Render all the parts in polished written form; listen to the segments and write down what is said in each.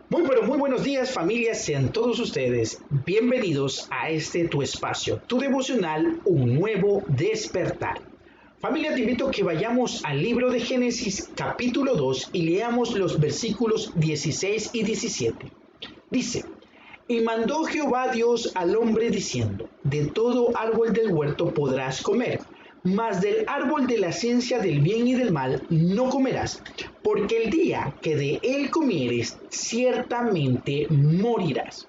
Muy buenos días familia, sean todos ustedes bienvenidos a este tu espacio, tu devocional, un nuevo despertar. Familia, te invito a que vayamos al libro de Génesis capítulo 2 y leamos los versículos 16 y 17. Dice, y mandó Jehová Dios al hombre diciendo, de todo árbol del huerto podrás comer, mas del árbol de la ciencia del bien y del mal no comerás, porque el día que de él comieres, ciertamente morirás.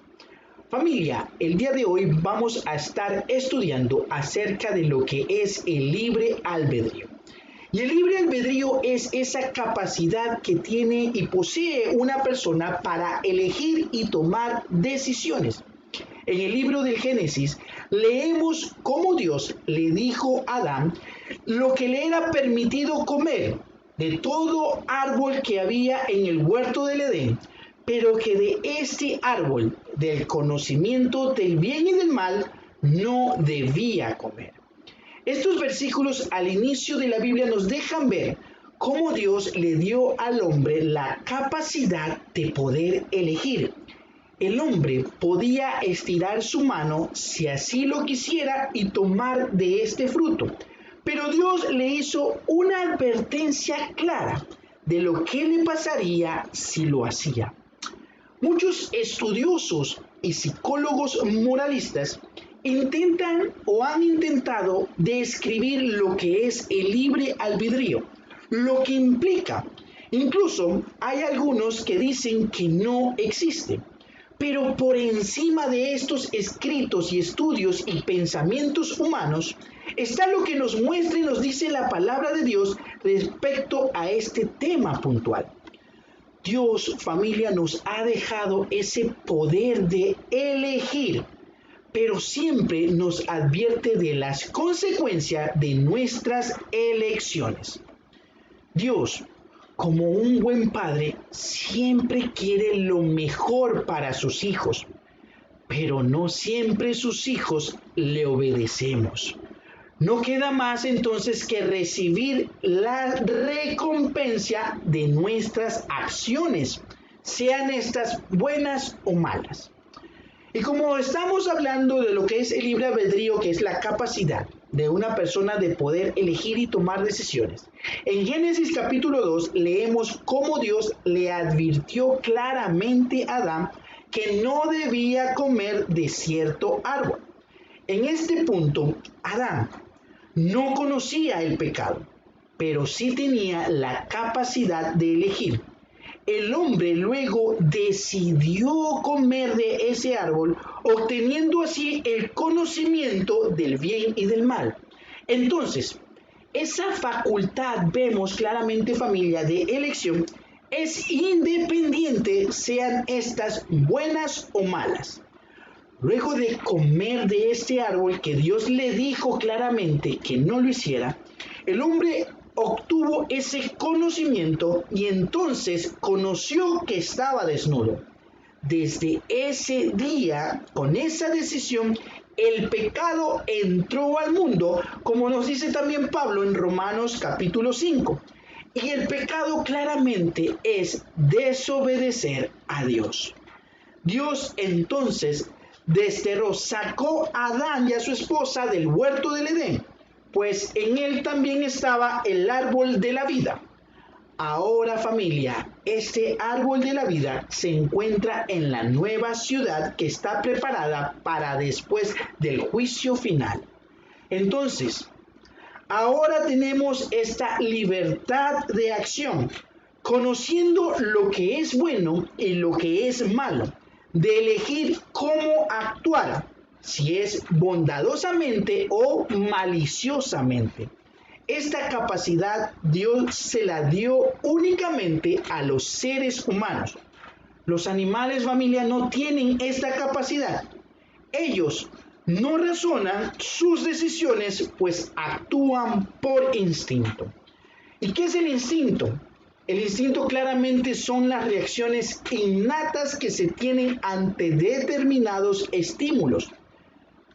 Familia, el día de hoy vamos a estar estudiando acerca de lo que es el libre albedrío. Y el libre albedrío es esa capacidad que tiene y posee una persona para elegir y tomar decisiones. En el libro del Génesis leemos cómo Dios le dijo a Adán lo que le era permitido comer de todo árbol que había en el huerto del Edén, pero que de este árbol del conocimiento del bien y del mal no debía comer. Estos versículos al inicio de la Biblia nos dejan ver cómo Dios le dio al hombre la capacidad de poder elegir. El hombre podía estirar su mano si así lo quisiera y tomar de este fruto, pero Dios le hizo una advertencia clara de lo que le pasaría si lo hacía. Muchos estudiosos y psicólogos moralistas intentan o han intentado describir lo que es el libre albedrío, lo que implica. Incluso hay algunos que dicen que no existe. Pero por encima de estos escritos y estudios y pensamientos humanos está lo que nos muestra y nos dice la palabra de Dios respecto a este tema puntual. Dios, familia, nos ha dejado ese poder de elegir, pero siempre nos advierte de las consecuencias de nuestras elecciones. Dios, como un buen padre, siempre quiere lo mejor para sus hijos, pero no siempre sus hijos le obedecemos. No queda más entonces que recibir la recompensa de nuestras acciones, sean estas buenas o malas. Y como estamos hablando de lo que es el libre albedrío, que es la capacidad de una persona de poder elegir y tomar decisiones, en Génesis capítulo 2 leemos cómo Dios le advirtió claramente a Adán que no debía comer de cierto árbol. En este punto, Adán no conocía el pecado, pero sí tenía la capacidad de elegir. El hombre luego decidió comer de ese árbol, obteniendo así el conocimiento del bien y del mal. Entonces, esa facultad, vemos claramente, familia, de elección, es independiente, sean estas buenas o malas. Luego de comer de este árbol que Dios le dijo claramente que no lo hiciera, el hombre obtuvo ese conocimiento y entonces conoció que estaba desnudo. Desde ese día, con esa decisión, el pecado entró al mundo, como nos dice también Pablo en Romanos capítulo 5. Y el pecado claramente es desobedecer a Dios. Dios entonces desterró, sacó a Adán y a su esposa del huerto del Edén, pues en él también estaba el árbol de la vida. Ahora, familia, este árbol de la vida se encuentra en la nueva ciudad que está preparada para después del juicio final. Entonces, ahora tenemos esta libertad de acción, conociendo lo que es bueno y lo que es malo, de elegir cómo actuar, si es bondadosamente o maliciosamente. Esta capacidad Dios se la dio únicamente a los seres humanos. Los animales, familia, no tienen esta capacidad. Ellos no razonan sus decisiones, pues actúan por instinto. ¿Y qué es el instinto? El instinto claramente son las reacciones innatas que se tienen ante determinados estímulos.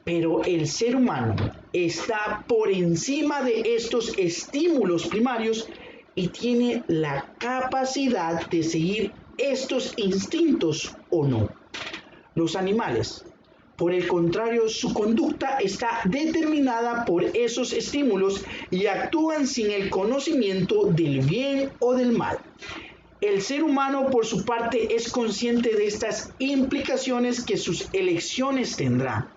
Pero el ser humano está por encima de estos estímulos primarios y tiene la capacidad de seguir estos instintos o no. Los animales, por el contrario, su conducta está determinada por esos estímulos y actúan sin el conocimiento del bien o del mal. El ser humano, por su parte, es consciente de estas implicaciones que sus elecciones tendrán.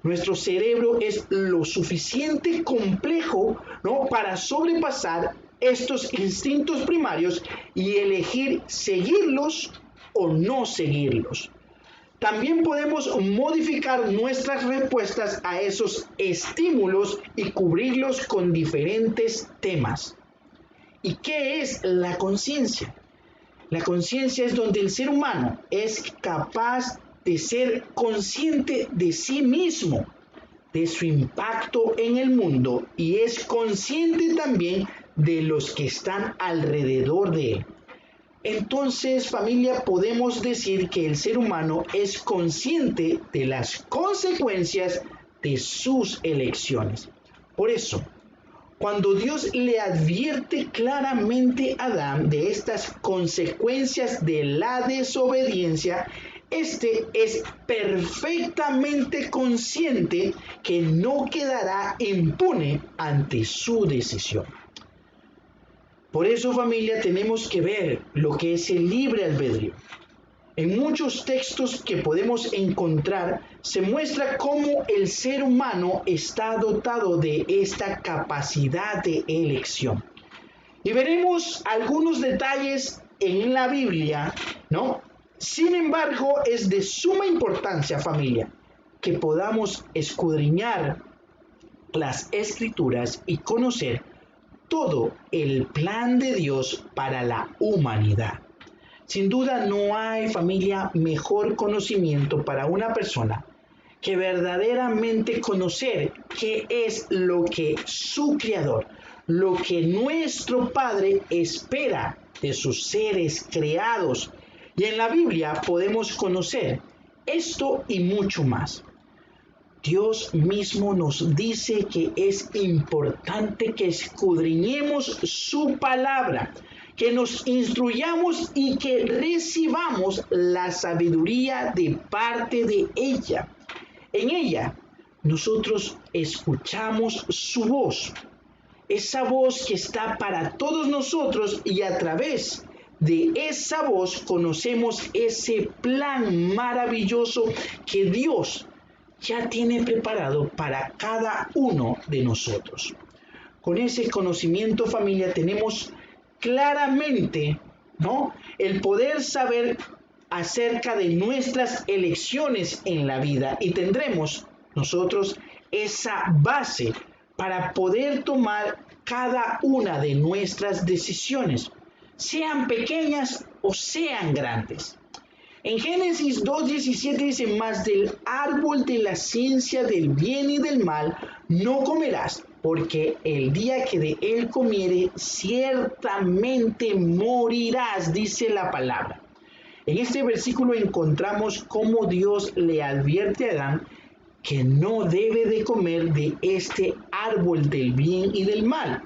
Nuestro cerebro es lo suficiente complejo, ¿no?, para sobrepasar estos instintos primarios y elegir seguirlos o no seguirlos. También podemos modificar nuestras respuestas a esos estímulos y cubrirlos con diferentes temas. ¿Y qué es la conciencia? La conciencia es donde el ser humano es capaz de ser consciente de sí mismo, de su impacto en el mundo, y es consciente también de los que están alrededor de él. Entonces, familia, podemos decir que el ser humano es consciente de las consecuencias de sus elecciones. Por eso, cuando Dios le advierte claramente a Adán de estas consecuencias de la desobediencia, este es perfectamente consciente que no quedará impune ante su decisión. Por eso, familia, tenemos que ver lo que es el libre albedrío. En muchos textos que podemos encontrar se muestra cómo el ser humano está dotado de esta capacidad de elección. Y veremos algunos detalles en la Biblia, ¿no? Sin embargo, es de suma importancia, familia, que podamos escudriñar las Escrituras y conocer todo el plan de Dios para la humanidad. Sin duda no hay, familia, mejor conocimiento para una persona que verdaderamente conocer qué es lo que su Creador, lo que nuestro Padre espera de sus seres creados. Y en la Biblia podemos conocer esto y mucho más. Dios mismo nos dice que es importante que escudriñemos su palabra, que nos instruyamos y que recibamos la sabiduría de parte de ella. En ella nosotros escuchamos su voz, esa voz que está para todos nosotros, y a través de esa voz conocemos ese plan maravilloso que Dios ya tiene preparado para cada uno de nosotros. Con ese conocimiento, familia, tenemos claramente, ¿no?, el poder saber acerca de nuestras elecciones en la vida, y tendremos nosotros esa base para poder tomar cada una de nuestras decisiones, sean pequeñas o sean grandes. En Génesis 2:17 dice: mas del árbol de la ciencia del bien y del mal no comerás, porque el día que de él comiere, ciertamente morirás, dice la palabra. En este versículo encontramos cómo Dios le advierte a Adán que no debe de comer de este árbol del bien y del mal,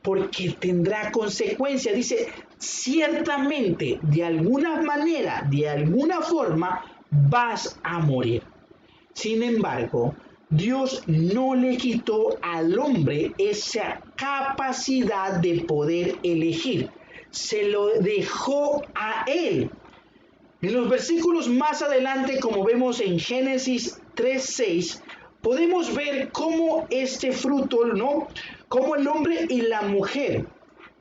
porque tendrá consecuencias. Dice, ciertamente, de alguna manera, de alguna forma, vas a morir. Sin embargo, Dios no le quitó al hombre esa capacidad de poder elegir. Se lo dejó a él. En los versículos más adelante, como vemos en Génesis 3:6, podemos ver cómo este fruto, ¿no?, cómo el hombre y la mujer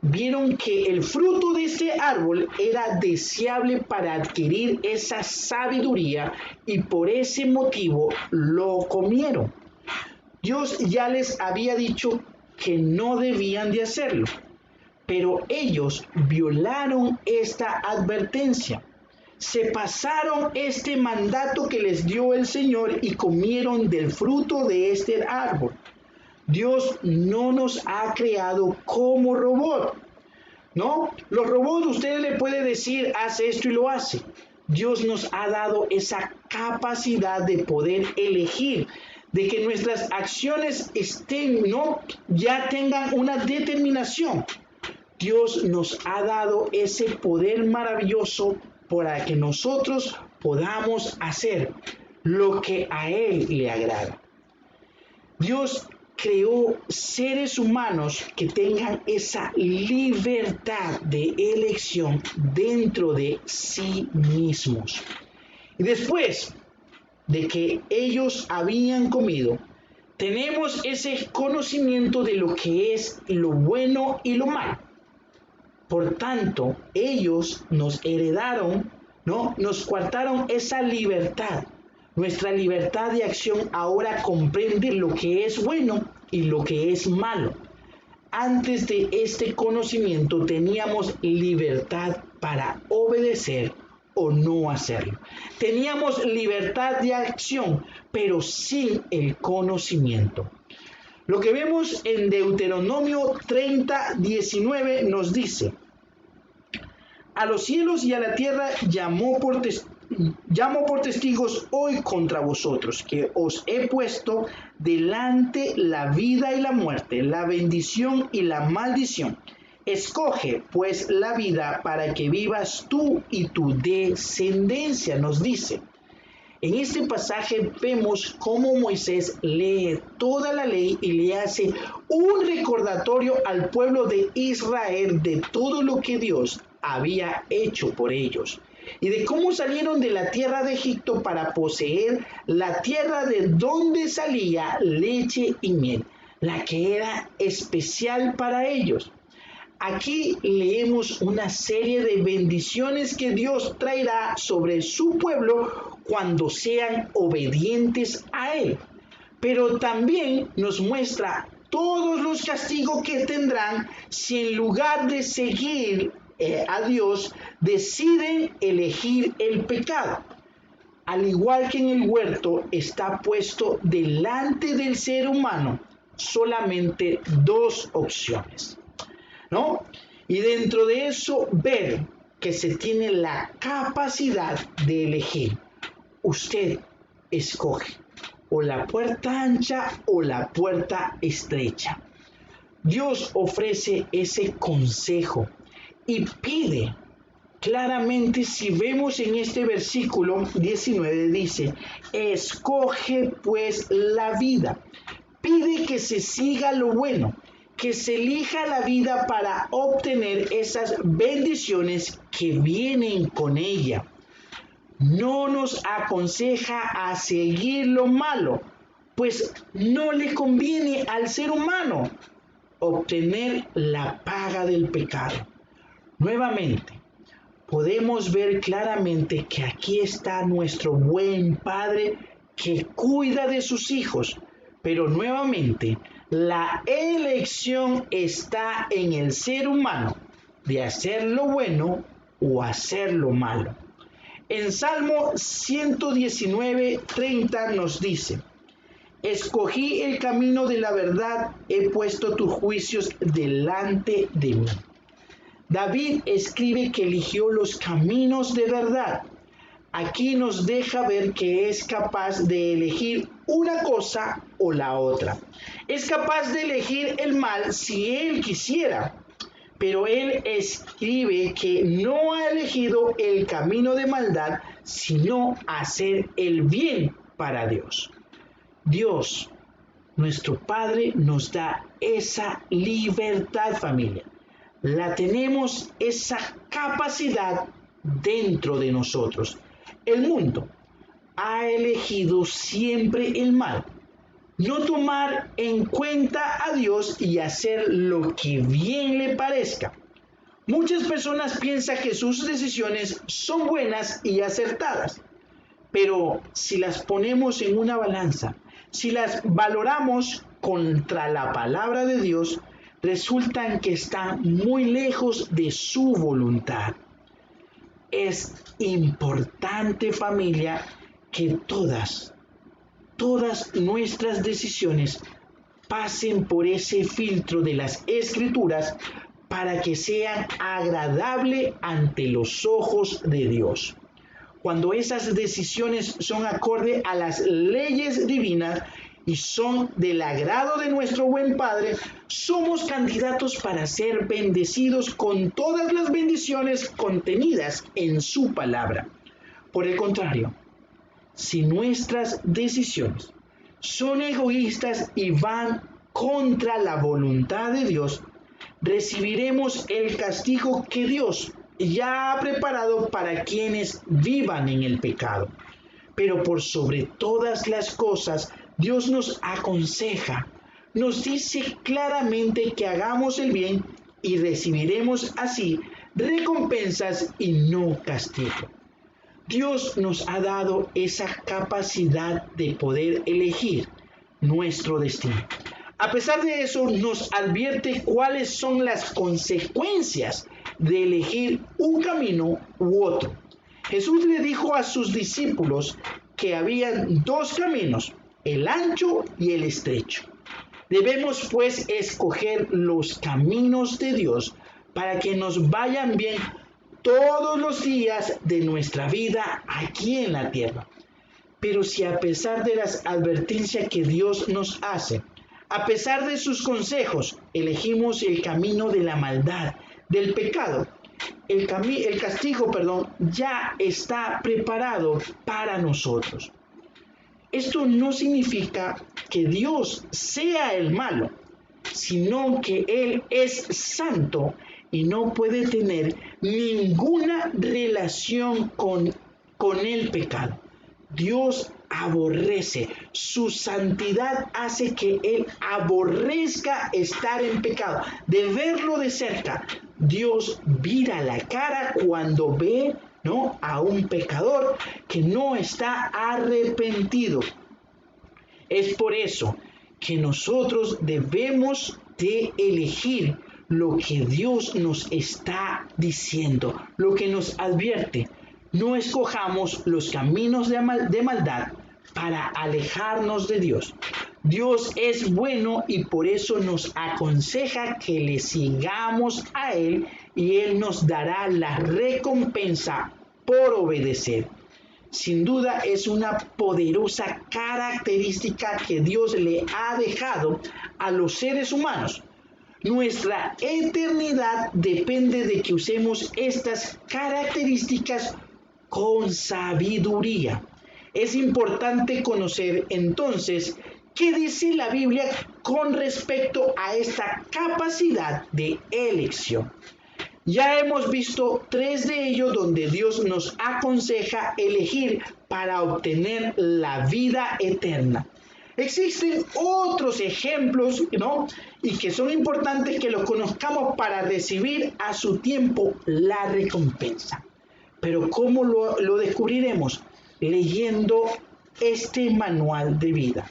vieron que el fruto de este árbol era deseable para adquirir esa sabiduría, y por ese motivo lo comieron. Dios ya les había dicho que no debían de hacerlo, pero ellos violaron esta advertencia. Se pasaron este mandato que les dio el Señor y comieron del fruto de este árbol. Dios no nos ha creado como robot, ¿no? Los robots, usted le puede decir, haz esto y lo hace. Dios nos ha dado esa capacidad de poder elegir, de que nuestras acciones estén, ¿no?, ya tengan una determinación. Dios nos ha dado ese poder maravilloso para que nosotros podamos hacer lo que a Él le agrada. Dios creó seres humanos que tengan esa libertad de elección dentro de sí mismos. Y después de que ellos habían comido, tenemos ese conocimiento de lo que es lo bueno y lo malo. Por tanto, ellos nos heredaron, ¿no? Nos coartaron esa libertad. Nuestra libertad de acción ahora comprende lo que es bueno y lo que es malo. Antes de este conocimiento teníamos libertad para obedecer o no hacerlo. Teníamos libertad de acción, pero sin el conocimiento. Lo que vemos en Deuteronomio 30:19 nos dice: a los cielos y a la tierra llamo por testigos hoy contra vosotros, que os he puesto delante la vida y la muerte, la bendición y la maldición. Escoge pues la vida para que vivas tú y tu descendencia, nos dice. En este pasaje vemos cómo Moisés lee toda la ley y le hace un recordatorio al pueblo de Israel de todo lo que Dios había hecho por ellos y de cómo salieron de la tierra de Egipto para poseer la tierra de donde salía leche y miel, la que era especial para ellos. Aquí leemos una serie de bendiciones que Dios traerá sobre su pueblo cuando sean obedientes a Él. Pero también nos muestra todos los castigos que tendrán si en lugar de seguir a Dios deciden elegir el pecado. Al igual que en el huerto está puesto delante del ser humano solamente dos opciones, ¿no? Y dentro de eso ver que se tiene la capacidad de elegir. Usted escoge o la puerta ancha o la puerta estrecha. Dios ofrece ese consejo y pide claramente, si vemos en este versículo 19 dice: escoge pues la vida. Pide que se siga lo bueno, que se elija la vida para obtener esas bendiciones que vienen con ella. No nos aconseja a seguir lo malo, pues no le conviene al ser humano obtener la paga del pecado. Nuevamente, podemos ver claramente que aquí está nuestro buen Padre que cuida de sus hijos, pero nuevamente la elección está en el ser humano de hacer lo bueno o hacer lo malo. En Salmo 119:30 nos dice: escogí el camino de la verdad, he puesto tus juicios delante de mí. David escribe que eligió los caminos de verdad. Aquí nos deja ver que es capaz de elegir una cosa o la otra. Es capaz de elegir el mal si él quisiera, pero él escribe que no ha elegido el camino de maldad, sino hacer el bien para Dios. Dios, nuestro Padre, nos da esa libertad, familia. La tenemos, esa capacidad dentro de nosotros. El mundo ha elegido siempre el mal, no tomar en cuenta a Dios y hacer lo que bien le parezca. Muchas personas piensan que sus decisiones son buenas y acertadas, pero si las ponemos en una balanza, si las valoramos contra la palabra de Dios, resultan que están muy lejos de su voluntad. Es importante, familia, que todas nuestras decisiones pasen por ese filtro de las Escrituras para que sean agradables ante los ojos de Dios. Cuando esas decisiones son acorde a las leyes divinas, y son del agrado de nuestro buen Padre, somos candidatos para ser bendecidos con todas las bendiciones contenidas en su palabra. Por el contrario, si nuestras decisiones son egoístas y van contra la voluntad de Dios, recibiremos el castigo que Dios ya ha preparado para quienes vivan en el pecado. Pero por sobre todas las cosas, Dios nos aconseja, nos dice claramente que hagamos el bien y recibiremos así recompensas y no castigo. Dios nos ha dado esa capacidad de poder elegir nuestro destino. A pesar de eso, nos advierte cuáles son las consecuencias de elegir un camino u otro. Jesús le dijo a sus discípulos que habían dos caminos, el ancho y el estrecho. Debemos pues escoger los caminos de Dios para que nos vayan bien todos los días de nuestra vida aquí en la tierra. Pero si a pesar de las advertencias que Dios nos hace, a pesar de sus consejos, elegimos el camino de la maldad, del pecado, el castigo, ya está preparado para nosotros. Esto no significa que Dios sea el malo, sino que Él es santo y no puede tener ninguna relación con el pecado. Dios aborrece, su santidad hace que Él aborrezca estar en pecado. De verlo de cerca, Dios vira la cara cuando ve, ¿no?, a un pecador que no está arrepentido. Es por eso que nosotros debemos de elegir lo que Dios nos está diciendo, lo que nos advierte. No escojamos los caminos de maldad para alejarnos de Dios. Dios es bueno y por eso nos aconseja que le sigamos a Él y Él nos dará la recompensa por obedecer. Sin duda es una poderosa característica que Dios le ha dejado a los seres humanos. Nuestra eternidad depende de que usemos estas características con sabiduría. Es importante conocer entonces qué dice la Biblia con respecto a esta capacidad de elección. Ya hemos visto 3 de ellos donde Dios nos aconseja elegir para obtener la vida eterna. Existen otros ejemplos, ¿no?, y que son importantes que los conozcamos para recibir a su tiempo la recompensa. Pero ¿cómo lo descubriremos? Leyendo este manual de vida.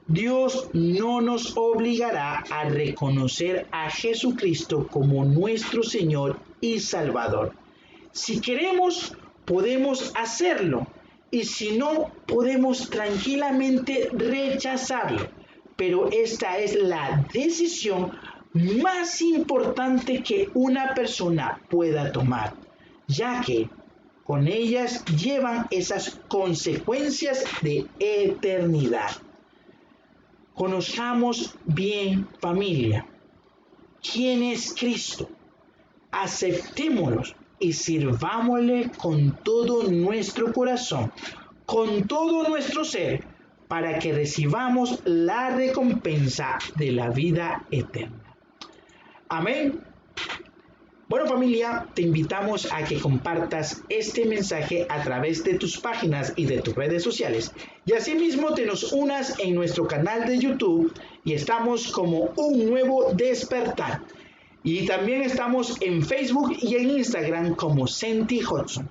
Dios no nos obligará a reconocer a Jesucristo como nuestro Señor y Salvador. Si queremos, podemos hacerlo, y si no, podemos tranquilamente rechazarlo. Pero esta es la decisión más importante que una persona pueda tomar, ya que con ellas llevan esas consecuencias de eternidad. Conozcamos bien, familia, quién es Cristo. Aceptémoslo y sirvámosle con todo nuestro corazón, con todo nuestro ser, para que recibamos la recompensa de la vida eterna. Amén. Bueno, familia, te invitamos a que compartas este mensaje a través de tus páginas y de tus redes sociales. Y asimismo te nos unas en nuestro canal de YouTube y estamos como Un Nuevo Despertar. Y también estamos en Facebook y en Instagram como Senti Hudson.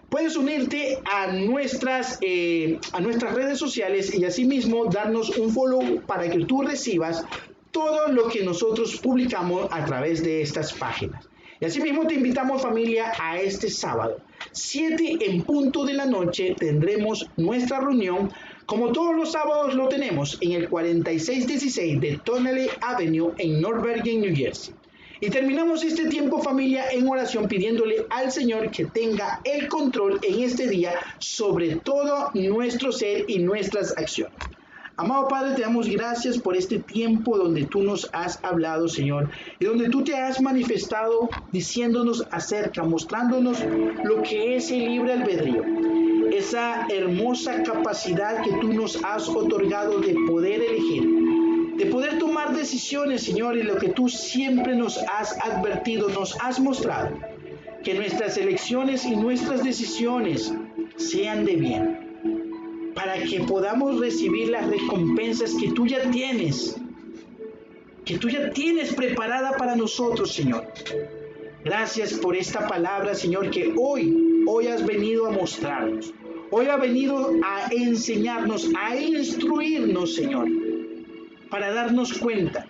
Puedes unirte a nuestras redes sociales y asimismo darnos un follow para que tú recibas todo lo que nosotros publicamos a través de estas páginas. Y asimismo te invitamos, familia, a este sábado, 7 en punto de la noche, tendremos nuestra reunión, como todos los sábados lo tenemos, en el 4616 de Toneley Avenue en North Bergen, New Jersey. Y terminamos este tiempo, familia, en oración pidiéndole al Señor que tenga el control en este día sobre todo nuestro ser y nuestras acciones. Amado Padre, te damos gracias por este tiempo donde tú nos has hablado, Señor, y donde tú te has manifestado diciéndonos acerca, mostrándonos lo que es el libre albedrío, esa hermosa capacidad que tú nos has otorgado de poder elegir, de poder tomar decisiones, Señor, y lo que tú siempre nos has advertido, nos has mostrado, que nuestras elecciones y nuestras decisiones sean de bien, para que podamos recibir las recompensas que tú ya tienes preparada para nosotros, Señor. Gracias por esta palabra, Señor, que hoy has venido a mostrarnos. Hoy ha venido a enseñarnos, a instruirnos, Señor, para darnos cuenta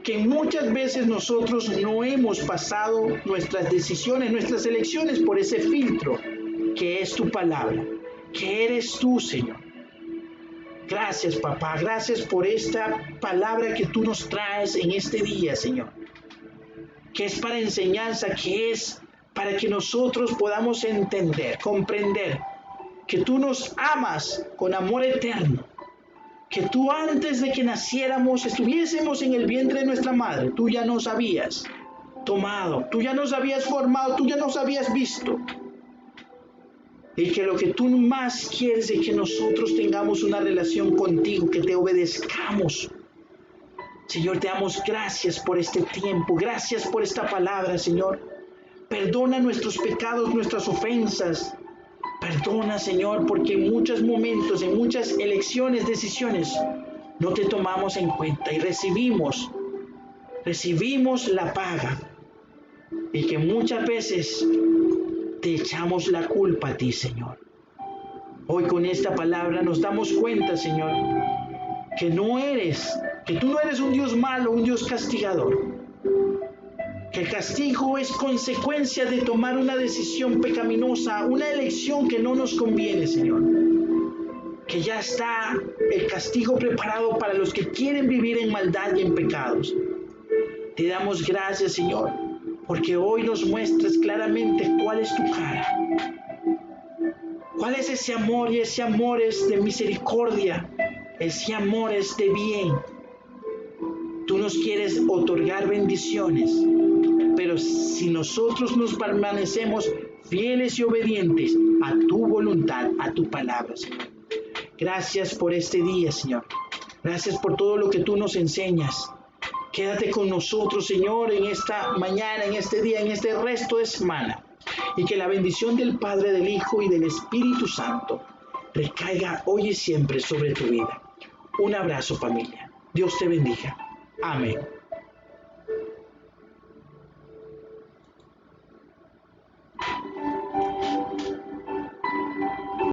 que muchas veces nosotros no hemos pasado nuestras decisiones, nuestras elecciones por ese filtro que es tu palabra, que eres tú, Señor. Gracias, papá, gracias por esta palabra que tú nos traes en este día, Señor, que es para enseñanza, que es para que nosotros podamos entender, comprender que tú nos amas con amor eterno, que tú antes de que naciéramos, estuviésemos en el vientre de nuestra madre, tú ya nos habías tomado, tú ya nos habías formado, tú ya nos habías visto. Y que lo que tú más quieres es que nosotros tengamos una relación contigo, que te obedezcamos. Señor, te damos gracias por este tiempo, gracias por esta palabra, Señor. Perdona nuestros pecados, nuestras ofensas. Perdona, Señor, porque en muchos momentos, en muchas elecciones, decisiones, no te tomamos en cuenta y recibimos la paga. Y que muchas veces te echamos la culpa a ti, Señor. Hoy con esta palabra nos damos cuenta, Señor, que tú no eres un Dios malo, un Dios castigador. Que el castigo es consecuencia de tomar una decisión pecaminosa, una elección que no nos conviene, Señor. Que ya está el castigo preparado para los que quieren vivir en maldad y en pecados. Te damos gracias, Señor, porque hoy nos muestras claramente cuál es tu cara. ¿Cuál es ese amor? Y ese amor es de misericordia. Ese amor es de bien. Tú nos quieres otorgar bendiciones. Pero si nosotros nos permanecemos fieles y obedientes a tu voluntad, a tu palabra, Señor. Gracias por este día, Señor. Gracias por todo lo que tú nos enseñas. Quédate con nosotros, Señor, en esta mañana, en este día, en este resto de semana. Y que la bendición del Padre, del Hijo y del Espíritu Santo recaiga hoy y siempre sobre tu vida. Un abrazo, familia. Dios te bendiga. Amén.